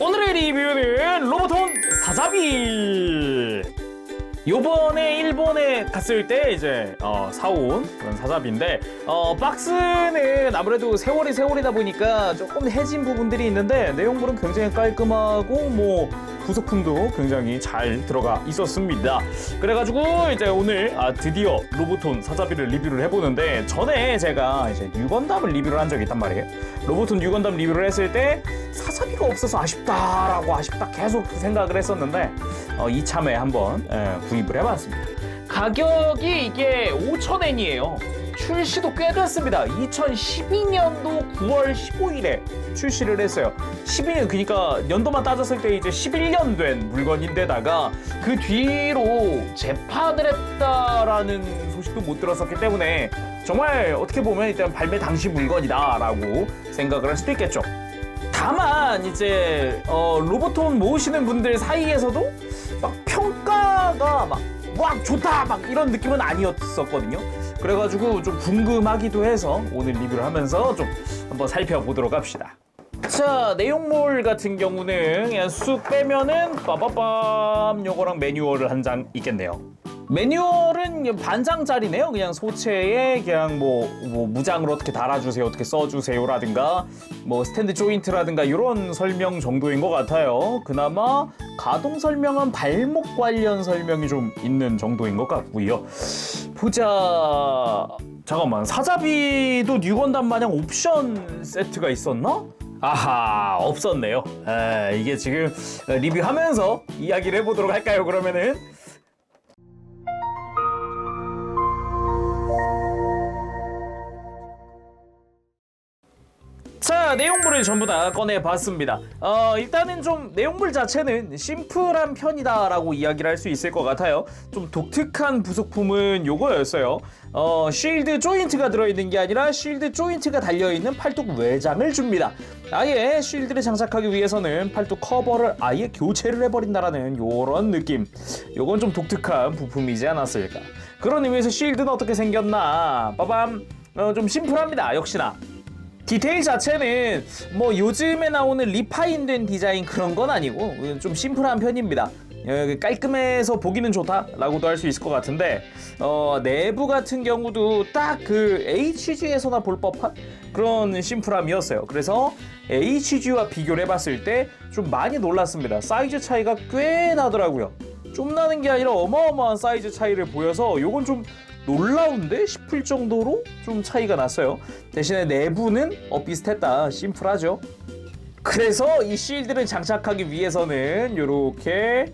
오늘의 리뷰는 로보톤 사자비. 요번에 일본에 갔을 때 이제 사온 그런 사자비인데 박스는 아무래도 세월이다 보니까 조금 해진 부분들이 있는데 내용물은 굉장히 깔끔하고 뭐 부속품도 굉장히 잘 들어가 있었습니다. 그래가지고 이제 오늘 드디어 로보톤 사자비를 리뷰를 해보는데, 전에 제가 이제 뉴건담을 리뷰를 한 적이 있단 말이에요. 로보톤 뉴건담 리뷰를 했을 때 사자비가 없어서 아쉽다 계속 생각을 했었는데 이참에 한번 구입을 해봤습니다. 가격이 이게 5,000엔이에요. 출시도 꽤 됐습니다. 2012년도 9월 15일에 출시를 했어요. 12년, 그러니까 연도만 따졌을 때 이제 11년 된 물건인데다가 그 뒤로 재판을 했다라는 소식도 못 들었었기 때문에 정말 어떻게 보면 일단 발매 당시 물건이다라고 생각을 할 수도 있겠죠. 다만 이제 로보톤 모으시는 분들 사이에서도 막 평가가 막 좋다 막 이런 느낌은 아니었었거든요. 그래가지고 좀 궁금하기도 해서 오늘 리뷰를 하면서 좀 한번 살펴보도록 합시다. 자, 내용물 같은 경우는 그냥 쑥 빼면은 빠바밤 요거랑 매뉴얼을 한 장 있겠네요. 매뉴얼은 반장짜리네요. 그냥 소체에 그냥 뭐 무장으로 어떻게 달아주세요, 어떻게 써주세요라든가 뭐 스탠드 조인트라든가 이런 설명 정도인 것 같아요. 그나마 가동 설명은 발목 관련 설명이 좀 있는 정도인 것 같고요. 보자. 잠깐만, 사자비도 뉴건담 마냥 옵션 세트가 있었나? 아하, 없었네요. 이게 지금 리뷰하면서 이야기를 해보도록 할까요, 그러면은? 자, 내용물을 전부 다 꺼내봤습니다. 일단은 좀 내용물 자체는 심플한 편이다라고 이야기를 할 수 있을 것 같아요. 좀 독특한 부속품은 요거였어요. 쉴드 조인트가 들어있는 게 아니라 쉴드 조인트가 달려있는 팔뚝 외장을 줍니다. 아예 쉴드를 장착하기 위해서는 팔뚝 커버를 아예 교체를 해버린다라는 요런 느낌. 요건 좀 독특한 부품이지 않았을까. 그런 의미에서 쉴드는 어떻게 생겼나? 빠밤. 좀 심플합니다, 역시나. 디테일 자체는 뭐 요즘에 나오는 리파인된 디자인 그런 건 아니고 좀 심플한 편입니다. 깔끔해서 보기는 좋다라고도 할 수 있을 것 같은데 내부 같은 경우도 딱 그 HG에서나 볼 법한 그런 심플함이었어요. 그래서 HG와 비교를 해봤을 때 좀 많이 놀랐습니다. 사이즈 차이가 꽤 나더라고요. 좀 나는 게 아니라 어마어마한 사이즈 차이를 보여서 요건 좀 놀라운데 싶을 정도로 좀 차이가 났어요. 대신에 내부는 비슷했다, 심플하죠. 그래서 이 실드를 장착하기 위해서는 요렇게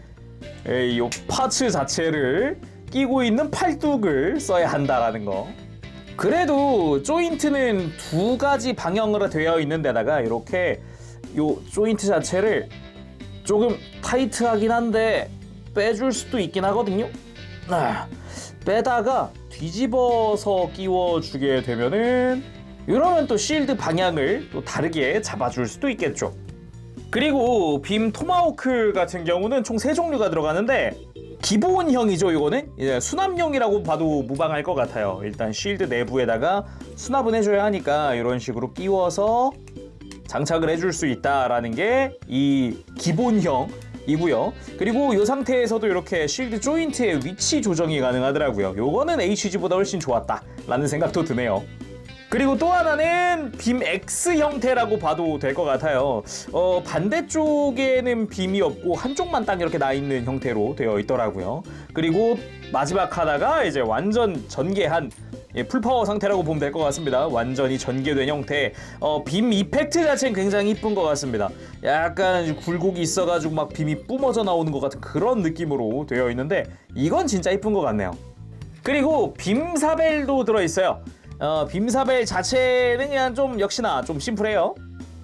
이 파츠 자체를 끼고 있는 팔뚝을 써야 한다라는 거. 그래도 조인트는 두 가지 방향으로 되어 있는 데다가 이렇게 요 조인트 자체를 조금 타이트하긴 한데 빼줄 수도 있긴 하거든요. 빼다가 뒤집어서 끼워주게 되면은 이러면 또 실드 방향을 또 다르게 잡아줄 수도 있겠죠. 그리고 빔 토마호크 같은 경우는 총 3종류가 들어가는데 기본형이죠. 이거는 이제 수납용이라고 봐도 무방할 것 같아요. 일단 실드 내부에다가 수납은 해줘야 하니까 이런 식으로 끼워서 장착을 해줄 수 있다라는 게 이 기본형 이고요. 그리고 이 상태에서도 이렇게 쉴드 조인트의 위치 조정이 가능하더라고요. 요거는 HG보다 훨씬 좋았다라는 생각도 드네요. 그리고 또 하나는 빔 X 형태라고 봐도 될 것 같아요. 반대쪽에는 빔이 없고 한쪽만 딱 이렇게 나 있는 형태로 되어 있더라고요. 그리고 마지막 하나가 이제 완전 전개한 풀파워 상태라고 보면 될 것 같습니다. 완전히 전개된 형태. 빔 이펙트 자체는 굉장히 이쁜 것 같습니다. 약간 굴곡이 있어가지고 막 빔이 뿜어져 나오는 것 같은 그런 느낌으로 되어 있는데 이건 진짜 이쁜 것 같네요. 그리고 빔사벨도 들어있어요. 빔사벨 자체는 그냥 좀 역시나 좀 심플해요.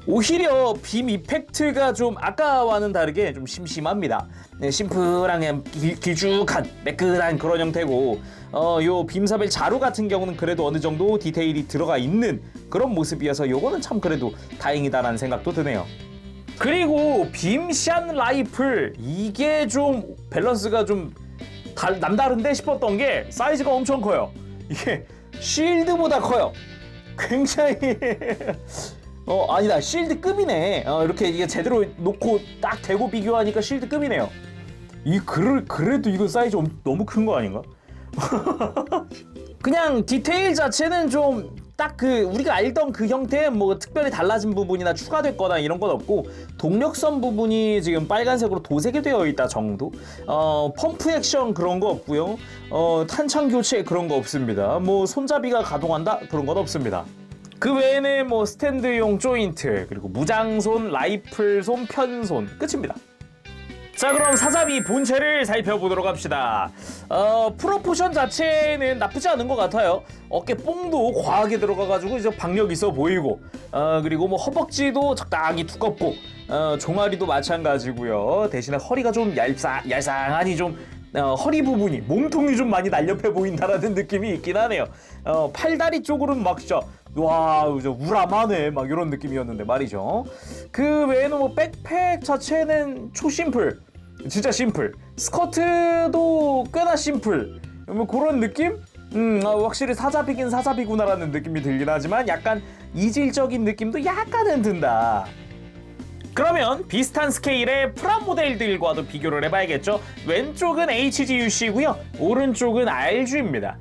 오히려 빔 이펙트가 좀 아까와는 다르게 좀 심심합니다. 심플한 그냥 길쭉한 매끈한 그런 형태고 요 빔사벨 자루 같은 경우는 그래도 어느 정도 디테일이 들어가 있는 그런 모습이어서 요거는 참 그래도 다행이다라는 생각도 드네요. 그리고 빔샷 라이플, 이게 좀 밸런스가 좀 남다른데 싶었던 게 사이즈가 엄청 커요. 이게 쉴드보다 커요. 굉장히 아니다. 실드급이네. 이렇게 이게 제대로 놓고 딱 대고 비교하니까 실드급이네요. 그래도 이거 사이즈 너무 큰 거 아닌가? 그냥 디테일 자체는 좀 딱 우리가 알던 그 형태 뭐 특별히 달라진 부분이나 추가됐거나 이런 건 없고, 동력선 부분이 지금 빨간색으로 도색이 되어 있다 정도. 펌프 액션 그런 거 없고요. 탄창 교체 그런 거 없습니다. 뭐 손잡이가 가동한다 그런 건 없습니다. 그 외에는 뭐 스탠드용 조인트, 그리고 무장손, 라이플손, 편손 끝입니다. 자, 그럼 사자비 본체를 살펴보도록 합시다. 프로포션 자체는 나쁘지 않은 것 같아요. 어깨 뽕도 과하게 들어가가지고 이제 박력 있어 보이고, 그리고 뭐 허벅지도 적당히 두껍고, 종아리도 마찬가지고요. 대신에 허리가 좀 얄쌍하니 좀 허리 부분이, 몸통이 좀 많이 날렵해 보인다라는 느낌이 있긴 하네요. 팔다리 쪽으로는 막 진짜 와, 우람하네 막 이런 느낌이었는데 말이죠. 그 외에는 뭐 백팩 자체는 초심플, 진짜 심플. 스커트도 꽤나 심플. 뭐 그런 느낌? 확실히 사자비긴 사자비구나라는 느낌이 들긴 하지만 약간 이질적인 느낌도 약간은 든다. 그러면 비슷한 스케일의 프라모델들과도 비교를 해봐야겠죠. 왼쪽은 HGUC고요, 오른쪽은 RG입니다.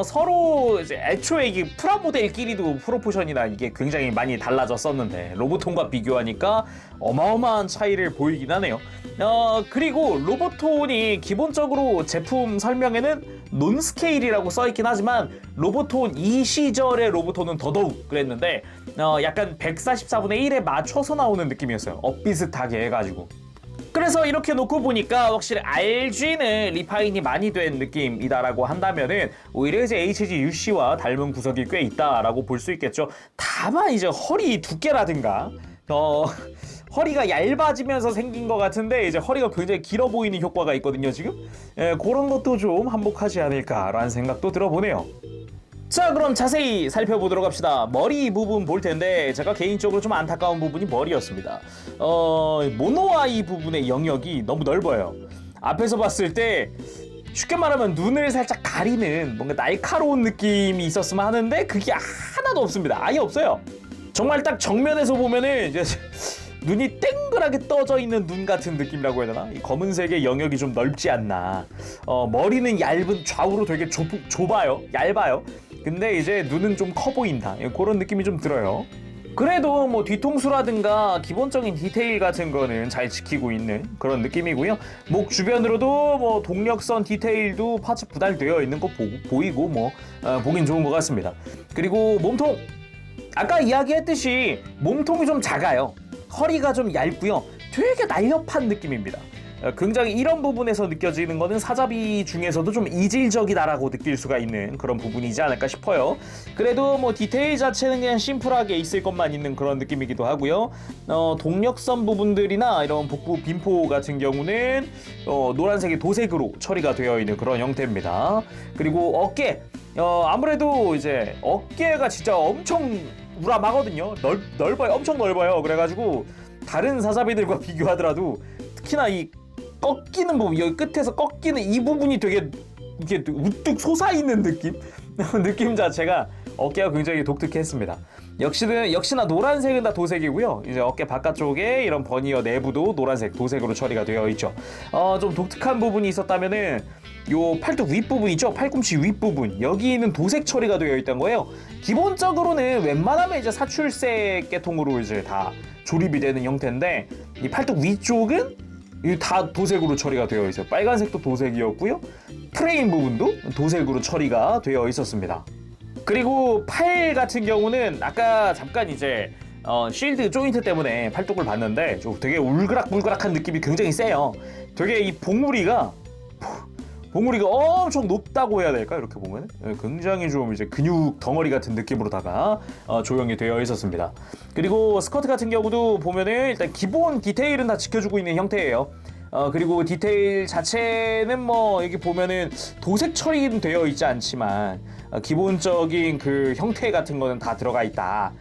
서로 이제 애초에 이게 프라모델끼리도 프로포션이나 이게 굉장히 많이 달라졌었는데 로보톤과 비교하니까 어마어마한 차이를 보이긴 하네요. 그리고 로보톤이 기본적으로 제품 설명에는 논스케일이라고 써있긴 하지만 로보톤 이 시절의 로보톤은 더더욱 그랬는데 약간 144분의 1에 맞춰서 나오는 느낌이었어요. 비슷하게 해가지고. 그래서 이렇게 놓고 보니까 확실히 RG는 리파인이 많이 된 느낌이다라고 한다면은 오히려 이제 HGUC와 닮은 구석이 꽤 있다라고 볼 수 있겠죠. 다만 이제 허리 두께라든가 허리가 얇아지면서 생긴 것 같은데 이제 허리가 굉장히 길어 보이는 효과가 있거든요 지금. 그런 것도 좀 한몫하지 않을까라는 생각도 들어보네요. 자, 그럼 자세히 살펴보도록 합시다. 머리 부분 볼 텐데 제가 개인적으로 좀 안타까운 부분이 머리였습니다. 모노아이 부분의 영역이 너무 넓어요. 앞에서 봤을 때 쉽게 말하면 눈을 살짝 가리는 뭔가 날카로운 느낌이 있었으면 하는데 그게 하나도 없습니다. 아예 없어요. 정말 딱 정면에서 보면은 이제 눈이 땡그랗게 떠져 있는 눈 같은 느낌이라고 해야 되나? 이 검은색의 영역이 좀 넓지 않나. 머리는 얇은, 좌우로 되게 좁아요. 얇아요. 근데 이제 눈은 좀 커 보인다. 그런 느낌이 좀 들어요. 그래도 뭐 뒤통수라든가 기본적인 디테일 같은 거는 잘 지키고 있는 그런 느낌이고요. 목 주변으로도 뭐 동력선 디테일도 파츠 분할되어 있는 거 보이고 뭐 보긴 좋은 것 같습니다. 그리고 몸통, 아까 이야기했듯이 몸통이 좀 작아요. 허리가 좀 얇고요. 되게 날렵한 느낌입니다. 굉장히 이런 부분에서 느껴지는 거는 사자비 중에서도 좀 이질적이다라고 느낄 수가 있는 그런 부분이지 않을까 싶어요. 그래도 뭐 디테일 자체는 그냥 심플하게 있을 것만 있는 그런 느낌이기도 하고요. 동력선 부분들이나 이런 복부 빈포 같은 경우는 노란색의 도색으로 처리가 되어 있는 그런 형태입니다. 그리고 어깨, 아무래도 이제 어깨가 진짜 엄청 우람하거든요. 넓어요. 엄청 넓어요. 그래가지고 다른 사자비들과 비교하더라도 특히나 이 꺾이는 부분, 여기 끝에서 꺾이는 이 부분이 되게 이렇게 우뚝 솟아있는 느낌? 느낌 자체가 어깨가 굉장히 독특했습니다. 역시나 노란색은 다 도색이고요. 이제 어깨 바깥쪽에 이런 버니어 내부도 노란색 도색으로 처리가 되어 있죠. 좀 독특한 부분이 있었다면은 요 팔뚝 윗부분 있죠? 팔꿈치 윗부분, 여기는 도색 처리가 되어 있던 거예요. 기본적으로는 웬만하면 이제 사출색 계통으로 이제 다 조립이 되는 형태인데 이 팔뚝 위쪽은 다 도색으로 처리가 되어 있어요. 빨간색도 도색이었고요. 프레임 부분도 도색으로 처리가 되어 있었습니다. 그리고 팔 같은 경우는 아까 잠깐 이제 쉴드 조인트 때문에 팔뚝을 봤는데 좀 되게 울그락불그락한 느낌이 굉장히 세요. 되게 이 봉우리가 엄청 높다고 해야 될까? 이렇게 보면 굉장히 좀 이제 근육 덩어리 같은 느낌으로다가 조형이 되어 있었습니다. 그리고 스커트 같은 경우도 보면은 일단 기본 디테일은 다 지켜주고 있는 형태예요. 그리고 디테일 자체는 뭐 여기 보면은 도색 처리는 되어 있지 않지만 기본적인 그 형태 같은 거는 다 들어가 있다.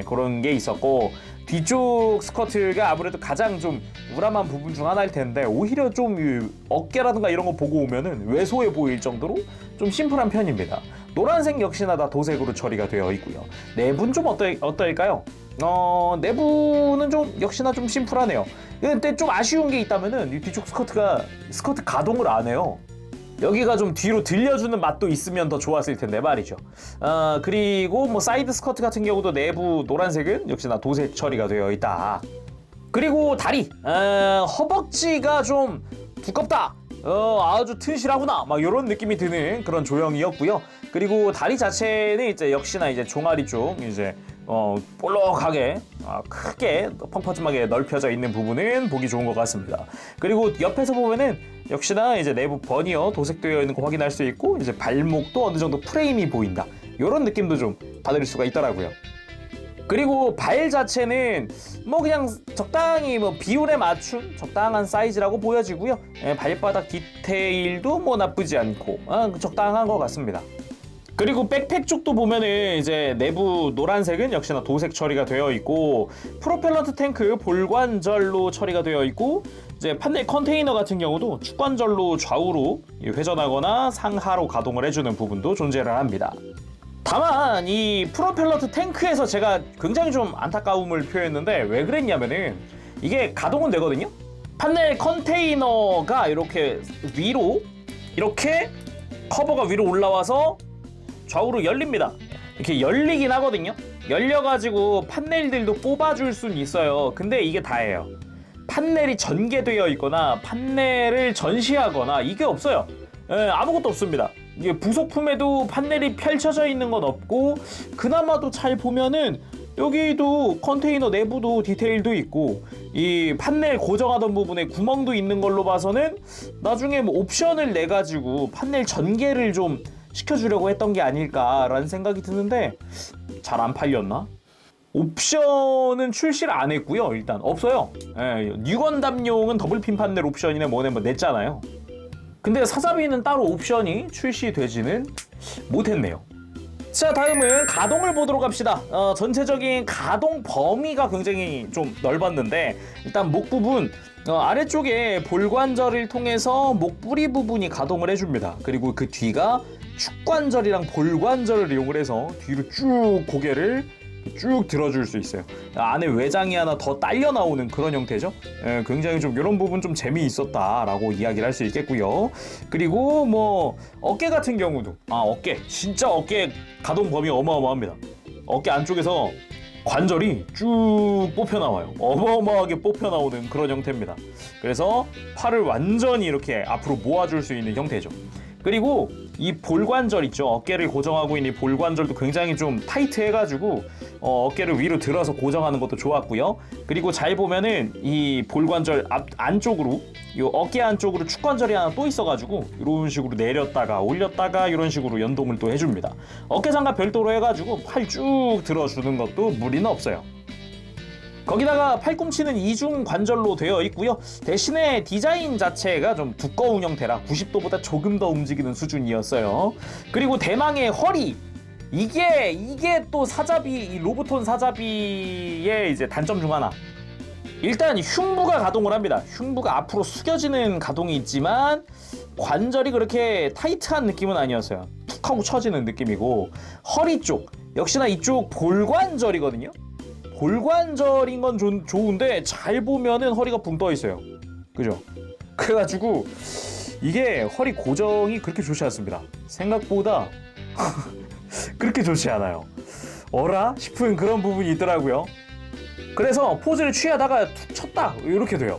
그런 게 있었고, 뒤쪽 스커트가 아무래도 가장 좀 우람한 부분 중 하나일 텐데 오히려 좀 어깨라든가 이런 거 보고 오면은 왜소해 보일 정도로 좀 심플한 편입니다. 노란색 역시나 다 도색으로 처리가 되어 있고요. 내부는 좀 어떨까요? 내부는 좀 역시나 좀 심플하네요. 근데 좀 아쉬운 게 있다면은 이 뒤쪽 스커트 가동을 안 해요. 여기가 좀 뒤로 들려주는 맛도 있으면 더 좋았을 텐데 말이죠. 그리고 뭐 사이드 스커트 같은 경우도 내부 노란색은 역시나 도색 처리가 되어 있다. 그리고 다리, 허벅지가 좀 두껍다. 아주 튼실하구나. 막 이런 느낌이 드는 그런 조형이었고요. 그리고 다리 자체는 이제 역시나 이제 종아리 쪽 이제 볼록하게 크게 펑퍼짐하게 넓혀져 있는 부분은 보기 좋은 것 같습니다. 그리고 옆에서 보면은 역시나 이제 내부 버니어 도색되어 있는 거 확인할 수 있고 이제 발목도 어느 정도 프레임이 보인다. 이런 느낌도 좀 받을 수가 있더라고요. 그리고 발 자체는 뭐 그냥 적당히 뭐 비율에 맞춘 적당한 사이즈라고 보여지고요. 발바닥 디테일도 뭐 나쁘지 않고 적당한 것 같습니다. 그리고 백팩 쪽도 보면은 이제 내부 노란색은 역시나 도색 처리가 되어 있고 프로펠런트 탱크 볼관절로 처리가 되어 있고 이제 판넬 컨테이너 같은 경우도 축관절로 좌우로 회전하거나 상하로 가동을 해주는 부분도 존재를 합니다. 다만 이 프로펠러트 탱크에서 제가 굉장히 좀 안타까움을 표했는데 왜 그랬냐면은 이게 가동은 되거든요. 판넬 컨테이너가 이렇게 위로 이렇게 커버가 위로 올라와서 좌우로 열립니다. 이렇게 열리긴 하거든요. 열려가지고 판넬들도 뽑아줄 수는 있어요. 근데 이게 다예요. 판넬이 전개되어 있거나 판넬을 전시하거나 이게 없어요. 아무것도 없습니다. 이게 부속품에도 판넬이 펼쳐져 있는 건 없고 그나마도 잘 보면은 여기도 컨테이너 내부도 디테일도 있고 이 판넬 고정하던 부분에 구멍도 있는 걸로 봐서는 나중에 뭐 옵션을 내 가지고 판넬 전개를 좀 시켜주려고 했던 게 아닐까라는 생각이 드는데 잘 안 팔렸나? 옵션은 출시를 안 했고요. 일단 없어요. 뉴건담용은 더블핀 판넬 옵션이네 뭐네 뭐 냈잖아요. 근데 사자비는 따로 옵션이 출시되지는 못했네요. 자, 다음은 가동을 보도록 합시다. 전체적인 가동 범위가 굉장히 좀 넓었는데 일단 목 부분 아래쪽에 볼관절을 통해서 목 뿌리 부분이 가동을 해줍니다. 그리고 그 뒤가 축관절이랑 볼관절을 이용을 해서 뒤로 쭉 고개를 쭉 들어줄 수 있어요. 안에 외장이 하나 더 딸려 나오는 그런 형태죠. 굉장히 좀 이런 부분 좀 재미있었다라고 이야기를 할 수 있겠고요. 그리고 뭐 어깨 같은 경우도 어깨 진짜 어깨 가동 범위 어마어마합니다. 어깨 안쪽에서 관절이 쭉 뽑혀 나와요. 어마어마하게 뽑혀 나오는 그런 형태입니다. 그래서 팔을 완전히 이렇게 앞으로 모아줄 수 있는 형태죠. 그리고 이 볼관절 있죠. 어깨를 고정하고 있는 이 볼관절도 굉장히 좀 타이트해가지고 어깨를 위로 들어서 고정하는 것도 좋았고요. 그리고 잘 보면은 이 볼관절 안쪽으로 이 어깨 안쪽으로 축관절이 하나 또 있어가지고 이런 식으로 내렸다가 올렸다가 이런 식으로 연동을 또 해줍니다. 어깨 장갑 별도로 해가지고 팔 쭉 들어주는 것도 무리는 없어요. 거기다가 팔꿈치는 이중 관절로 되어 있고요. 대신에 디자인 자체가 좀 두꺼운 형태라 90도보다 조금 더 움직이는 수준이었어요. 그리고 대망의 허리. 이게 또 사자비, 이 로보톤 사자비의 이제 단점 중 하나. 일단 흉부가 가동을 합니다. 흉부가 앞으로 숙여지는 가동이 있지만 관절이 그렇게 타이트한 느낌은 아니었어요. 툭 하고 쳐지는 느낌이고 허리 쪽, 역시나 이쪽 볼관절이거든요. 볼관절인 건 좋은데 잘 보면은 허리가 붕 떠 있어요. 그죠? 그래가지고 이게 허리 고정이 그렇게 좋지 않습니다. 생각보다 그렇게 좋지 않아요. 어라? 싶은 그런 부분이 있더라고요. 그래서 포즈를 취하다가 툭 쳤다 이렇게 돼요.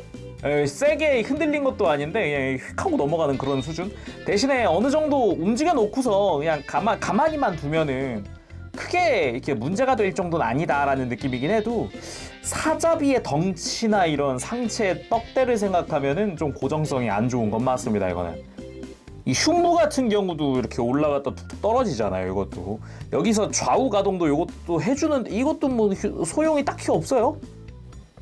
세게 흔들린 것도 아닌데 휙 하고 넘어가는 그런 수준. 대신에 어느 정도 움직여 놓고서 그냥 가만히만 두면은 크게 이렇게 문제가 될 정도는 아니다라는 느낌이긴 해도 사자비의 덩치나 이런 상체의 떡대를 생각하면은 좀 고정성이 안 좋은 건 맞습니다. 이거는 이 흉부 같은 경우도 이렇게 올라갔다 툭툭 떨어지잖아요. 이것도 여기서 좌우 가동도 이것도 해주는데 이것도 뭐 소용이 딱히 없어요.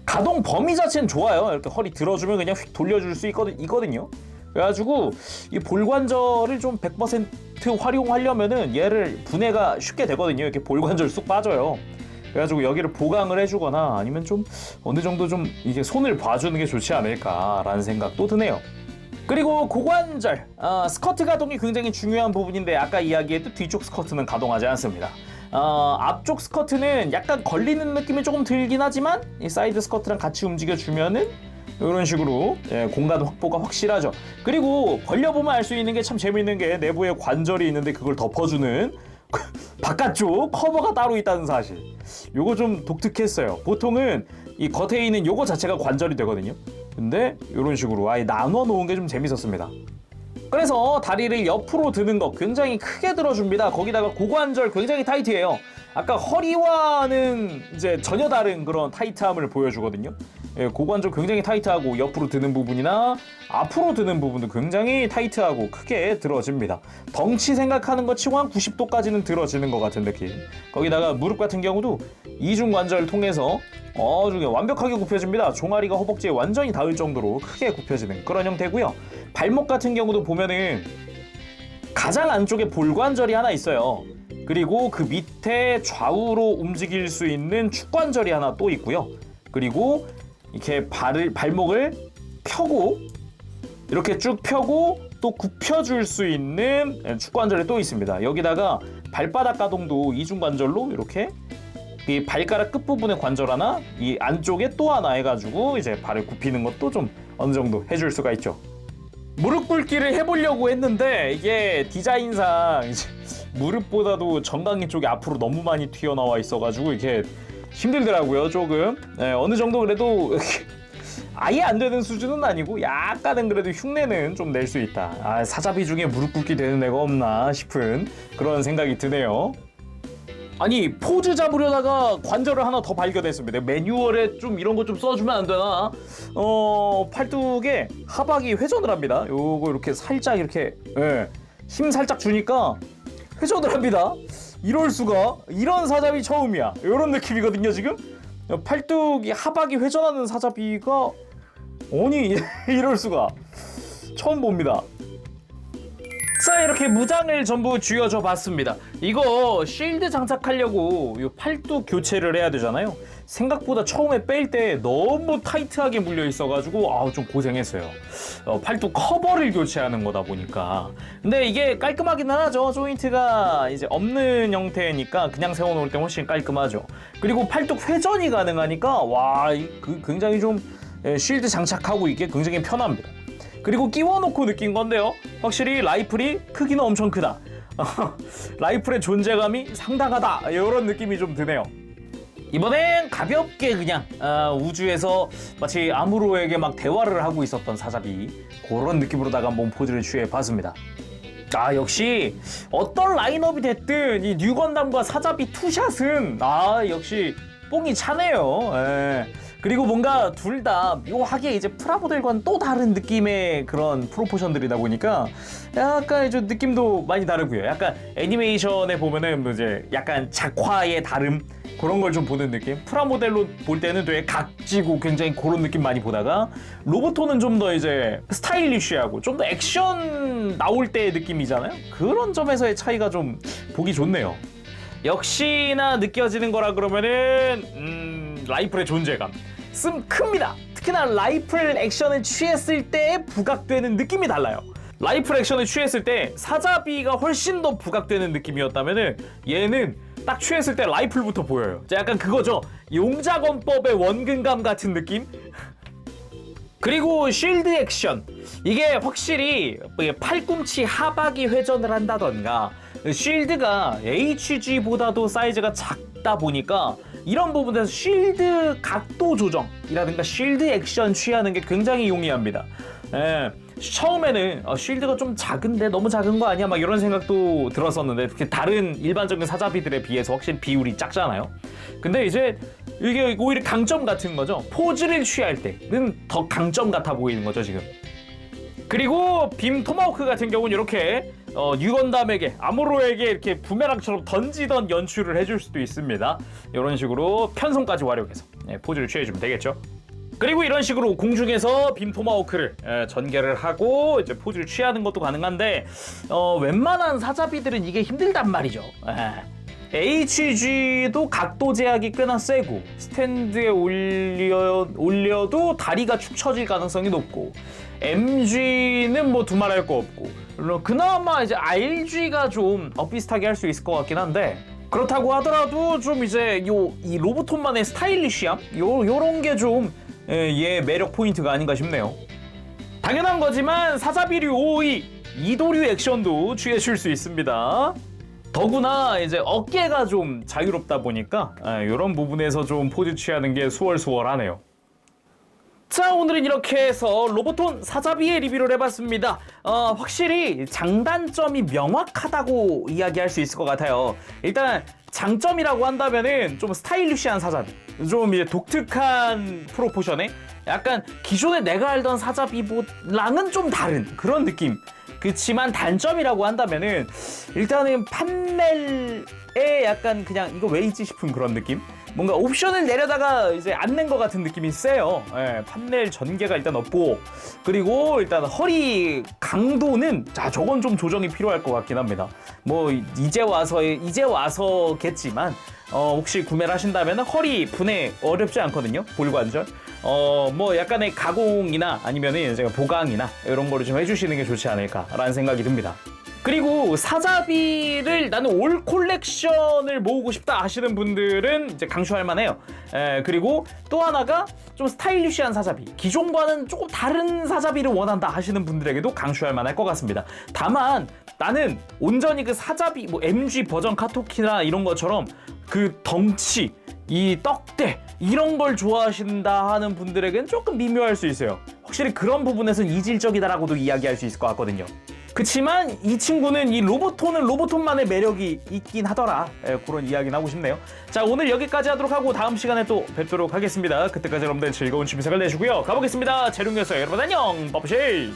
가동 범위 자체는 좋아요. 이렇게 허리 들어주면 그냥 휙 돌려줄 수 있거든요. 그래가지고 이 볼관절을 좀 100% 활용하려면은 얘를 분해가 쉽게 되거든요. 이렇게 볼관절 쑥 빠져요. 그래가지고 여기를 보강을 해주거나 아니면 좀 어느 정도 좀 이게 손을 봐주는 게 좋지 않을까라는 생각도 드네요. 그리고 고관절, 스커트 가동이 굉장히 중요한 부분인데 아까 이야기했듯 뒤쪽 스커트는 가동하지 않습니다. 앞쪽 스커트는 약간 걸리는 느낌이 조금 들긴 하지만 이 사이드 스커트랑 같이 움직여주면은 이런 식으로 공간 확보가 확실하죠. 그리고 벌려보면 알 수 있는 게 참 재밌는 게 내부에 관절이 있는데 그걸 덮어주는 바깥쪽 커버가 따로 있다는 사실. 요거 좀 독특했어요. 보통은 이 겉에 있는 요거 자체가 관절이 되거든요. 근데 이런 식으로 아예 나눠 놓은 게 좀 재밌었습니다. 그래서 다리를 옆으로 드는 거 굉장히 크게 들어줍니다. 거기다가 고관절 굉장히 타이트해요. 아까 허리와는 이제 전혀 다른 그런 타이트함을 보여주거든요. 고관절 굉장히 타이트하고 옆으로 드는 부분이나 앞으로 드는 부분도 굉장히 타이트하고 크게 들어집니다. 덩치 생각하는 것 치고 한 90도까지는 들어지는 것 같은 느낌. 거기다가 무릎 같은 경우도 이중 관절을 통해서 아주 완벽하게 굽혀집니다. 종아리가 허벅지에 완전히 닿을 정도로 크게 굽혀지는 그런 형태고요. 발목 같은 경우도 보면은 가장 안쪽에 볼관절이 하나 있어요. 그리고 그 밑에 좌우로 움직일 수 있는 축관절이 하나 또 있고요. 그리고 이렇게 발목을 펴고 이렇게 쭉 펴고 또 굽혀줄 수 있는 축관절이 또 있습니다. 여기다가 발바닥 가동도 이중관절로 이렇게 이 발가락 끝부분의 관절 하나, 이 안쪽에 또 하나 해가지고 이제 발을 굽히는 것도 좀 어느 정도 해줄 수가 있죠. 무릎 꿇기를 해보려고 했는데 이게 디자인상 이제 무릎보다도 정강이 쪽이 앞으로 너무 많이 튀어나와 있어가지고 이게 힘들더라고요, 조금. 어느 정도 그래도 아예 안 되는 수준은 아니고 약간은 그래도 흉내는 좀 낼 수 있다. 사자비 중에 무릎 꿇기 되는 애가 없나 싶은 그런 생각이 드네요. 아니 포즈 잡으려다가 관절을 하나 더 발견했습니다. 매뉴얼에 좀 이런 거 좀 써주면 안 되나? 팔뚝에 하박이 회전을 합니다. 요거 이렇게 살짝 이렇게 힘 살짝 주니까 회전을 합니다. 이럴 수가. 이런 사자비 처음이야. 이런 느낌이거든요 지금. 팔뚝이 하박이 회전하는 사자비가 아니 이럴 수가. 처음 봅니다. 자, 이렇게 무장을 전부 쥐어줘 봤습니다. 이거 쉴드 장착하려고 이 팔뚝 교체를 해야 되잖아요. 생각보다 처음에 뺄 때 너무 타이트하게 물려 있어가지고 좀 고생했어요. 팔뚝 커버를 교체하는 거다 보니까. 근데 이게 깔끔하긴 하죠. 조인트가 이제 없는 형태니까 그냥 세워놓을 때 훨씬 깔끔하죠. 그리고 팔뚝 회전이 가능하니까 굉장히 좀 쉴드 장착하고 있게 굉장히 편합니다. 그리고 끼워놓고 느낀 건데요. 확실히 라이플이 크기는 엄청 크다. 라이플의 존재감이 상당하다. 이런 느낌이 좀 드네요. 이번엔 가볍게 그냥 우주에서 마치 아무로에게 막 대화를 하고 있었던 사자비 그런 느낌으로다가 한번 포즈를 취해봤습니다. 역시 어떤 라인업이 됐든 이 뉴건담과 사자비 투샷은 역시 뽕이 차네요. 그리고 뭔가 둘 다 묘하게 이제 프라모델과는 또 다른 느낌의 그런 프로포션들이다 보니까 약간 좀 느낌도 많이 다르고요. 약간 애니메이션에 보면은 이제 약간 작화의 다름 그런 걸 좀 보는 느낌. 프라모델로 볼 때는 되게 각지고 굉장히 그런 느낌 많이 보다가 로보토는 좀 더 이제 스타일리쉬하고 좀 더 액션 나올 때의 느낌이잖아요. 그런 점에서의 차이가 좀 보기 좋네요. 역시나 느껴지는 거라 그러면은 라이플의 존재감 큽니다. 특히나 라이플 액션을 취했을 때 부각되는 느낌이 달라요. 라이플 액션을 취했을 때 사자비가 훨씬 더 부각되는 느낌이었다면은 얘는 딱 취했을 때 라이플부터 보여요. 약간 그거죠. 용자건법의 원근감 같은 느낌? 그리고 쉴드 액션 이게 확실히 팔꿈치 하박이 회전을 한다던가 쉴드가 HG보다도 사이즈가 작다 보니까 이런 부분에서 쉴드 각도 조정이라든가 쉴드 액션 취하는 게 굉장히 용이합니다. 처음에는 쉴드가 좀 작은데 너무 작은 거 아니야? 막 이런 생각도 들었었는데 다른 일반적인 사자비들에 비해서 확실히 비율이 작잖아요. 근데 이제 이게 오히려 강점 같은 거죠. 포즈를 취할 때는 더 강점 같아 보이는 거죠 지금. 그리고 빔 토마호크 같은 경우는 이렇게 뉴건담에게 아무로에게 이렇게 부메랑처럼 던지던 연출을 해줄 수도 있습니다. 이런 식으로 편성까지 활용해서 포즈를 취해주면 되겠죠. 그리고 이런 식으로 공중에서 빔 토마호크를 전개를 하고 이제 포즈를 취하는 것도 가능한데 웬만한 사자비들은 이게 힘들단 말이죠. HG도 각도 제약이 꽤나 세고 스탠드에 올려도 다리가 축 처질 가능성이 높고 MG는 뭐 두말할 거 없고 그나마 이제 RG가 좀 비슷하게 할 수 있을 것 같긴 한데 그렇다고 하더라도 좀 이제 이 로보톤만의 스타일리시함 요런 게 좀 얘 매력 포인트가 아닌가 싶네요. 당연한 거지만 사자비류 5위 이도류 액션도 취해줄 수 있습니다. 더구나 이제 어깨가 좀 자유롭다 보니까 이런 부분에서 좀 포즈 취하는 게 수월수월하네요. 자, 오늘은 이렇게 해서 로보톤 사자비의 리뷰를 해봤습니다. 확실히 장단점이 명확하다고 이야기할 수 있을 것 같아요. 일단 장점이라고 한다면은 좀 스타일리시한 사자비, 좀 이제 독특한 프로포션에 약간 기존에 내가 알던 사자비랑은 좀 다른 그런 느낌. 그치만 단점이라고 한다면은 일단은 판넬에 약간 그냥 이거 왜 있지 싶은 그런 느낌? 뭔가 옵션을 내려다가 이제 앉는 것 같은 느낌이 세요. 판넬 전개가 일단 없고, 그리고 일단 허리 강도는 저건 좀 조정이 필요할 것 같긴 합니다. 뭐 이제 와서겠지만 혹시 구매를 하신다면 허리 분해 어렵지 않거든요. 볼관절. 뭐 약간의 가공이나 아니면은 제가 보강이나 이런 거를 좀 해주시는 게 좋지 않을까라는 생각이 듭니다. 그리고 사자비를 나는 올 콜렉션을 모으고 싶다 하시는 분들은 이제 강추할 만해요. 그리고 또 하나가 좀 스타일리시한 사자비, 기존과는 조금 다른 사자비를 원한다 하시는 분들에게도 강추할 만할 것 같습니다. 다만 나는 온전히 그 사자비 뭐 MG 버전 카토키나 이런 것처럼 그 덩치, 이 떡대 이런 걸 좋아하신다 하는 분들에게는 조금 미묘할 수 있어요. 확실히 그런 부분에서는 이질적이다라고도 이야기할 수 있을 것 같거든요. 그치만 이 친구는 이 로보톤은 로보톤만의 매력이 있긴 하더라. 그런 이야기는 하고 싶네요. 자, 오늘 여기까지 하도록 하고 다음 시간에 또 뵙도록 하겠습니다. 그때까지 여러분들 즐거운 취미 생활 되시고요. 가보겠습니다. 재룡이었어요. 여러분 안녕. 빠빠시.